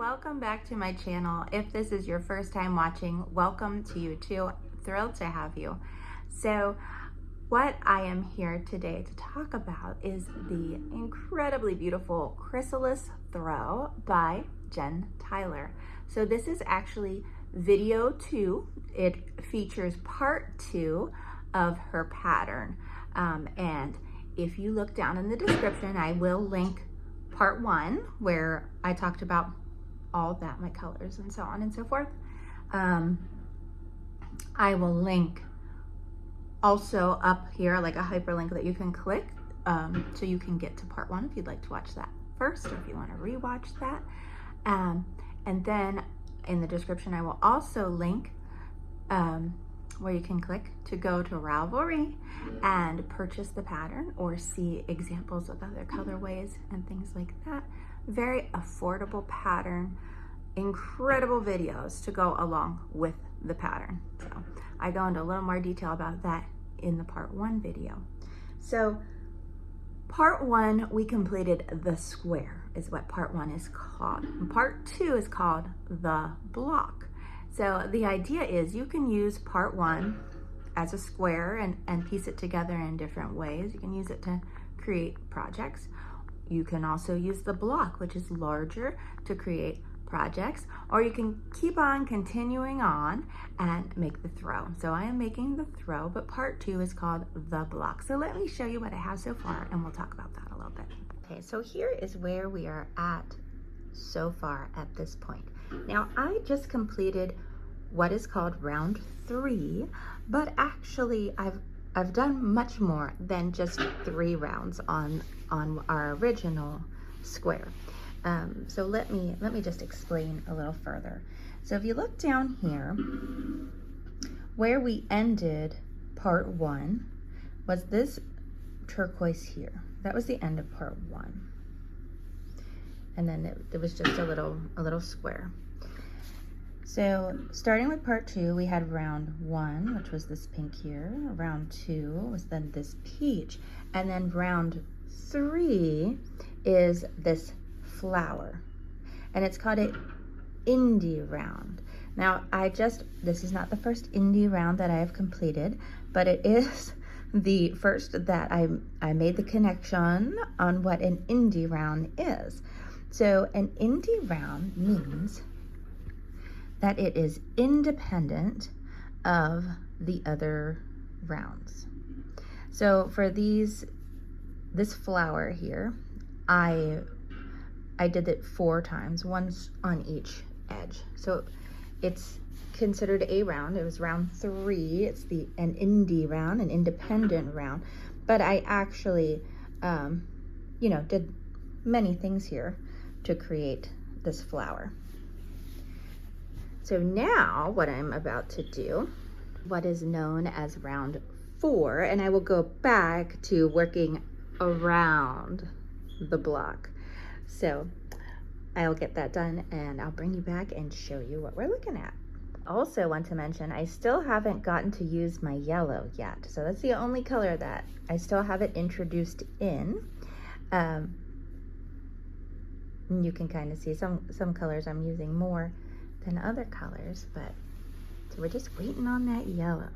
welcome back to my channel. If this is your first time watching, welcome to you too. Thrilled to have you. So what I am here today to talk about is the incredibly beautiful Chrysalis Throw by Jen Tyler. So this is actually video 2. It features part 2 of her pattern. And if you look down in the description, I will link part 1 where I talked about all that, my colors and so on and so forth. I will link also up here like a hyperlink that you can click so you can get to part 1 if you'd like to watch that first, or if you want to rewatch that. And then in the description I will also link where you can click to go to Ravelry and purchase the pattern or see examples of other colorways and things like that. Very affordable pattern, incredible videos to go along with the pattern. So I go into a little more detail about that in the part 1 video. So part 1, we completed the square, is what part 1 is called. And part 2 is called the block. So the idea is you can use part 1 as a square and piece it together in different ways. You can use it to create projects. You can also use the block, which is larger, to create projects, or you can keep on continuing on and make the throw. So I am making the throw, but part 2 is called the block. So let me show you what I have so far and we'll talk about that a little bit. Okay, so here is where we are at so far at this point. Now I just completed what is called round 3, but actually I've done much more than just 3 rounds on our original square. So let me just explain a little further. So if you look down here, where we ended part 1 was this turquoise here. That was the end of part 1. And then it was just a little square. So starting with part 2, we had round 1, which was this pink here. Round 2 was then this peach. And then round 3 is this flower. And it's called an indie round. Now this is not the first indie round that I have completed, but it is the first that I made the connection on what an indie round is. So an indie round means that it is independent of the other rounds. So for this flower here, I did it 4 times, once on each edge. So it's considered a round. It was round 3. It's an indie round, an independent round. But I actually, did many things here to create this flower. So now what I'm about to do, what is known as round 4, and I will go back to working around the block. So I'll get that done and I'll bring you back and show you what we're looking at. Also want to mention, I still haven't gotten to use my yellow yet. So that's the only color that I still haven't introduced in. You can kind of see some colors I'm using more than other colors, but so we're just waiting on that yellow.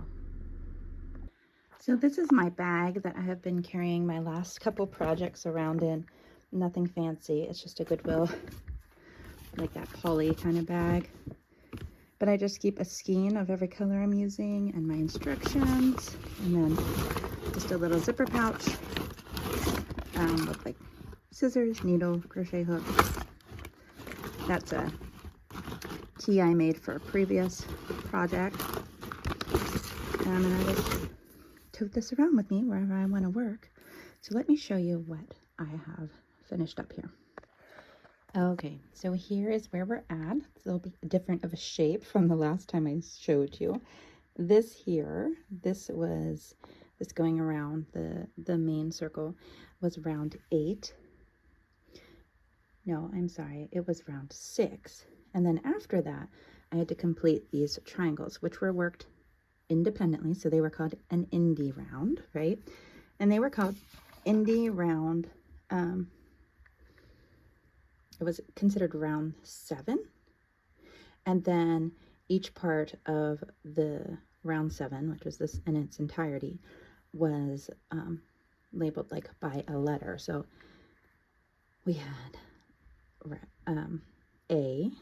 So this is my bag that I have been carrying my last couple projects around in. Nothing fancy, it's just a Goodwill, like that poly kind of bag. But I just keep a skein of every color I'm using and my instructions, and then just a little zipper pouch with like scissors, needle, crochet hook. That's a key I made for a previous project. And I just tote this around with me wherever I want to work. So let me show you what I have finished up here. Okay, so here is where we're at. It'll be different of a shape from the last time I showed you. This here, this going around the main circle was round 8. No, I'm sorry, it was round 6. And then after that, I had to complete these triangles, which were worked independently. So they were called an indie round, right? And they were called indie round it was considered round 7. And then each part of the round 7, which was this in its entirety, was labeled like by a letter. So we had A,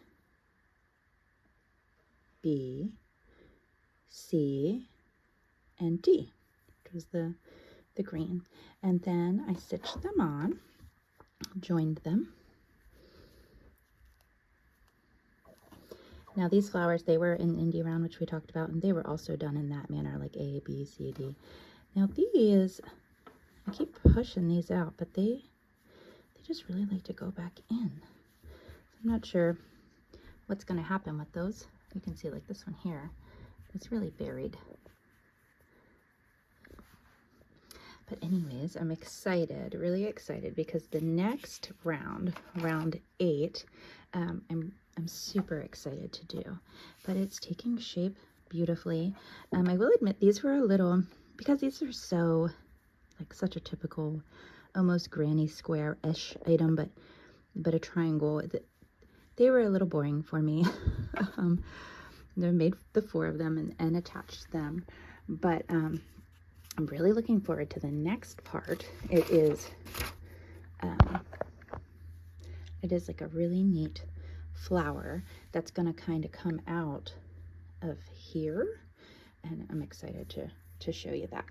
B, C, and D, which was the green. And then I stitched them on, joined them. Now these flowers, they were in indie round, which we talked about, and they were also done in that manner, like A, B, C, D. Now these, I keep pushing these out, but they just really like to go back in. I'm not sure what's going to happen with those. You can see like this one here, it's really buried. But anyways, I'm excited, really excited, because the next round, round 8, I'm super excited to do. But it's taking shape beautifully. I will admit these were a little, because these are so, like such a typical, almost granny square-ish item, but a triangle. They were a little boring for me. They made the 4 of them and attached them. But I'm really looking forward to the next part. It is like a really neat flower that's going to kind of come out of here, and I'm excited to show you that.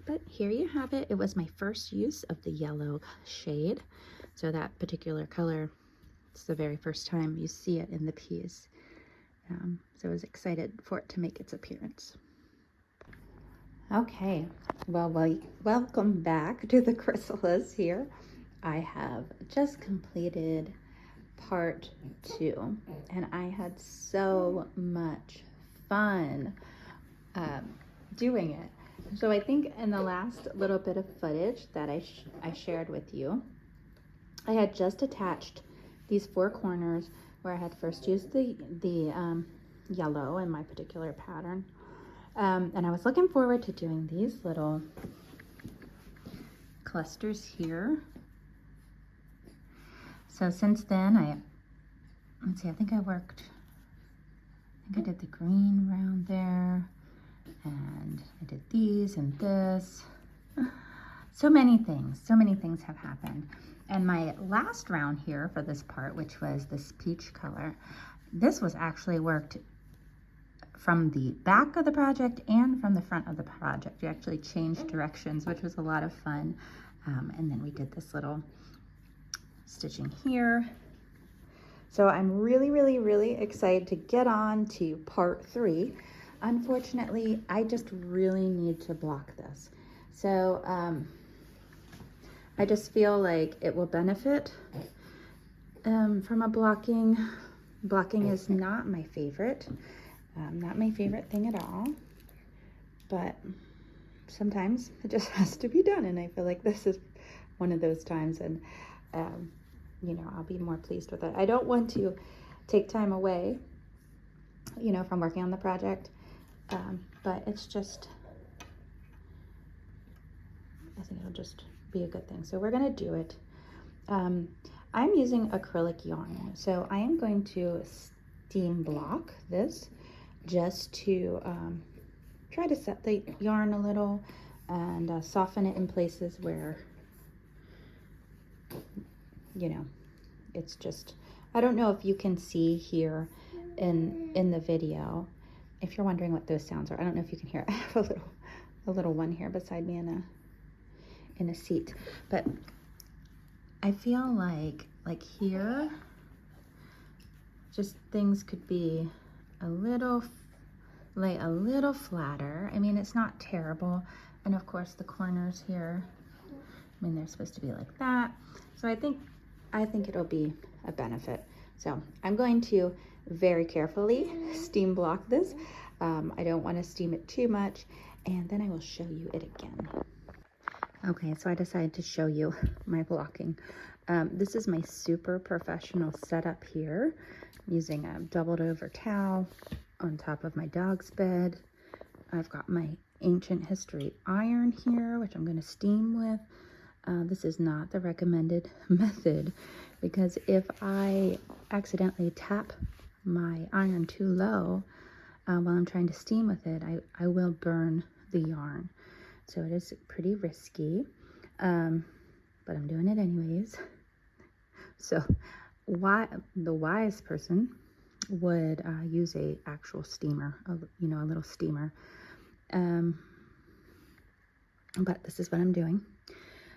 But here you have it. It was my first use of the yellow shade, so that particular color, it's the very first time you see it in the piece. So I was excited for it to make its appearance. Okay, well, welcome back to the Chrysalis here. I have just completed part 2, and I had so much fun doing it. So I think in the last little bit of footage that I shared with you, I had just attached these 4 corners where I had first used the yellow in my particular pattern. And I was looking forward to doing these little clusters here. So since then, let's see, I think I did the green round there, and I did these and this. So many things have happened. And my last round here for this part, which was this peach color, this was actually worked from the back of the project and from the front of the project. We actually changed directions, which was a lot of fun. And then we did this little stitching here. So I'm really, really, really excited to get on to part 3. Unfortunately, I just really need to block this. So I just feel like it will benefit from a blocking. Blocking is not my favorite. Not my favorite thing at all, but sometimes it just has to be done, and I feel like this is one of those times, and you know, I'll be more pleased with it. I don't want to take time away, you know, from working on the project, but it's just, I think it'll just be a good thing. So we're gonna do it. I'm using acrylic yarn, so I am going to steam block this, just to try to set the yarn a little and soften it in places where, you know, it's just, I don't know if you can see here in the video, if you're wondering what those sounds are. I don't know if you can hear. I have a little one here beside me in a seat, but I feel like here, just things could be lay a little flatter. I mean, it's not terrible. And of course the corners here, I mean, they're supposed to be like that. So I think it'll be a benefit. So I'm going to very carefully steam block this. I don't want to steam it too much, and then I will show you it again. Okay, so I decided to show you my blocking. This is my super professional setup here. I'm using a doubled over towel on top of my dog's bed. I've got my ancient history iron here, which I'm going to steam with. This is not the recommended method because if I accidentally tap my iron too low while I'm trying to steam with it, I will burn the yarn. So it is pretty risky, but I'm doing it anyways. So the wise person would use a actual steamer, you know, a little steamer. But this is what I'm doing.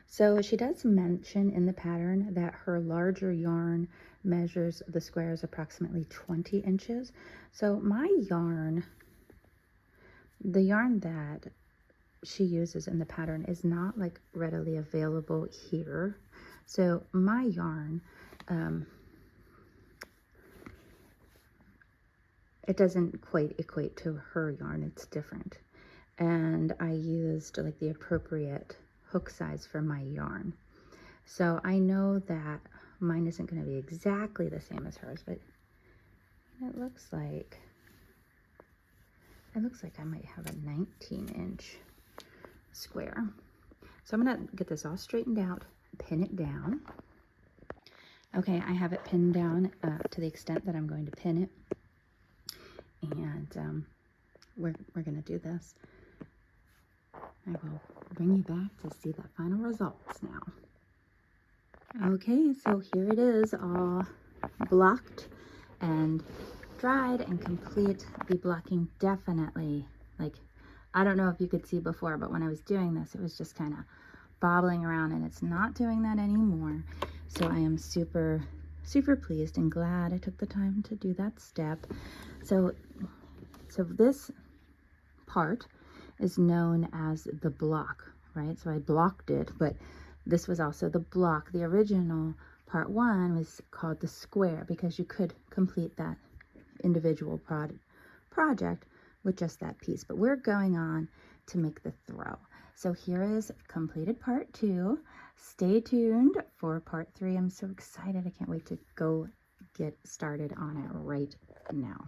So she does mention in the pattern that her larger yarn measures the squares approximately 20 inches. So my yarn, the yarn that she uses in the pattern is not like readily available here. So my yarn, it doesn't quite equate to her yarn, it's different. And I used like the appropriate hook size for my yarn. So I know that mine isn't going to be exactly the same as hers, but it looks like I might have a 19-inch square. So I'm going to get this all straightened out, pin it down. Okay, I have it pinned down to the extent that I'm going to pin it. And we're going to do this. I will bring you back to see the final results now. Okay, so here it is, all blocked and dried and complete. The blocking definitely, like, I don't know if you could see before, but when I was doing this, it was just kind of bobbling around, and it's not doing that anymore. So I am super, super pleased and glad I took the time to do that step. So this part is known as the block, right? So I blocked it, but this was also the block. The original part 1 was called the square because you could complete that individual project with just that piece. But we're going on to make the throw. So here is completed part 2. Stay tuned for part 3. I'm so excited. I can't wait to go get started on it right now.